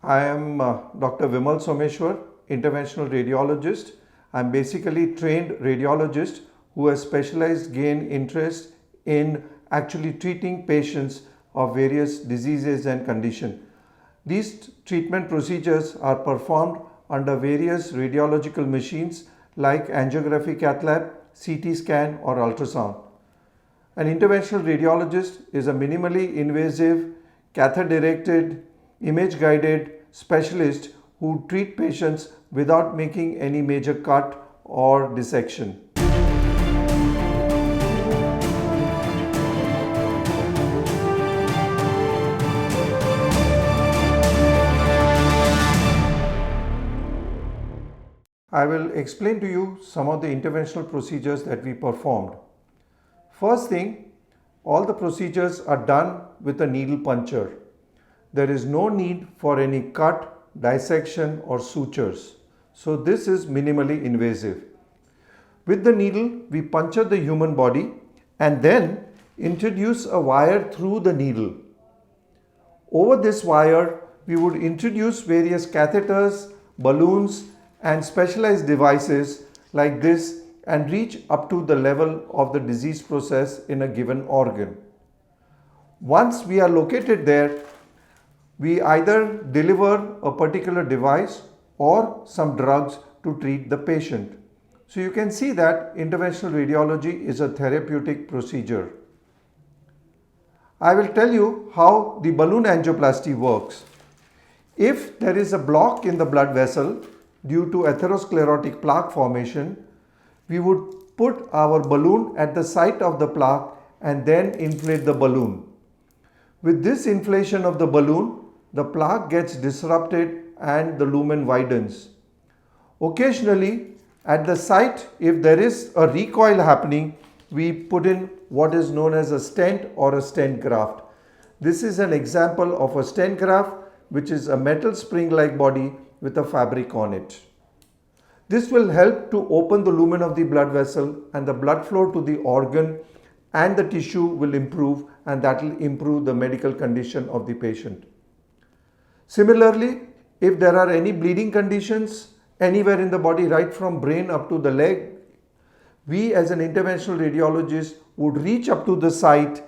I am Dr. Vimal Someshwar, interventional radiologist. I'm basically trained radiologist who has specialized gain interest in actually treating patients of various diseases and conditions. These treatment procedures are performed under various radiological machines like angiography cath lab, CT scan or ultrasound. An interventional radiologist is a minimally invasive, catheter-directed, image-guided specialist who treat patients without making any major cut or dissection. I will explain to you some of the interventional procedures that we performed. First thing, all the procedures are done with a needle puncture. There is no need for any cut, dissection or sutures. So this is minimally invasive. With the needle, we puncture the human body and then introduce a wire through the needle. Over this wire, we would introduce various catheters, balloons and specialized devices like this and reach up to the level of the disease process in a given organ. Once we are located there, we either deliver a particular device or some drugs to treat the patient. So you can see that interventional radiology is a therapeutic procedure. I will tell you how the balloon angioplasty works. If there is a block in the blood vessel due to atherosclerotic plaque formation, we would put our balloon at the site of the plaque and then inflate the balloon. With this inflation of the balloon, the plaque gets disrupted and the lumen widens. Occasionally, at the site, if there is a recoil happening, we put in what is known as a stent or a stent graft. This is an example of a stent graft, which is a metal spring-like body with a fabric on it. This will help to open the lumen of the blood vessel and the blood flow to the organ and the tissue will improve, and that will improve the medical condition of the patient. Similarly, if there are any bleeding conditions anywhere in the body, right from brain up to the leg, we as an interventional radiologist would reach up to the site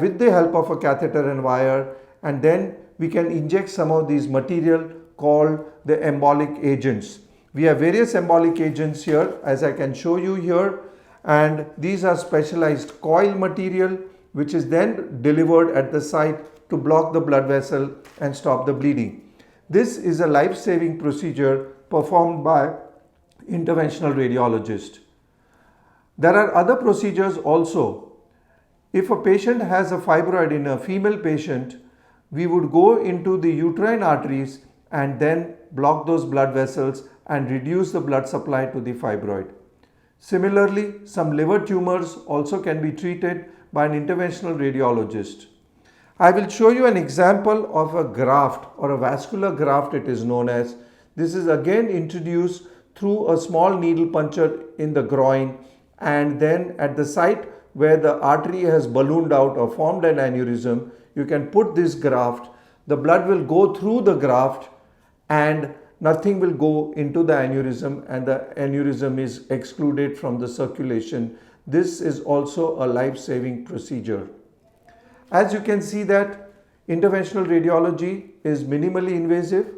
with the help of a catheter and wire, and then we can inject some of these material called the embolic agents. We have various embolic agents here, as I can show you here, and these are specialized coil material which is then delivered at the site to block the blood vessel and stop the bleeding. This is a life-saving procedure performed by interventional radiologist. There are other procedures also. If a patient has a fibroid in a female patient, we would go into the uterine arteries and then block those blood vessels and reduce the blood supply to the fibroid. Similarly, some liver tumors also can be treated by an interventional radiologist. I will show you an example of a graft or a vascular graft, it is known as. This is again introduced through a small needle puncture in the groin, and then at the site where the artery has ballooned out or formed an aneurysm, you can put this graft. The blood will go through the graft and nothing will go into the aneurysm, and the aneurysm is excluded from the circulation. This is also a life-saving procedure. As you can see that interventional radiology is minimally invasive.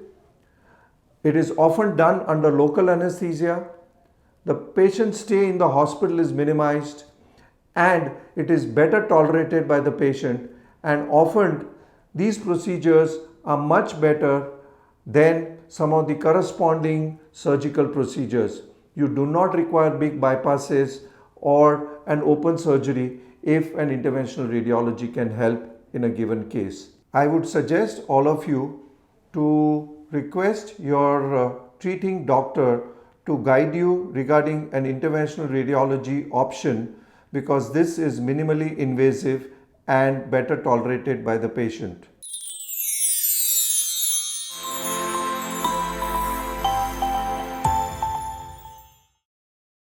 It is often done under local anesthesia. The patient stay in the hospital is minimized and it is better tolerated by the patient, and often these procedures are much better than some of the corresponding surgical procedures. You do not require big bypasses or an open surgery if an interventional radiology can help in a given case. I would suggest all of you to request your treating doctor to guide you regarding an interventional radiology option, because this is minimally invasive and better tolerated by the patient.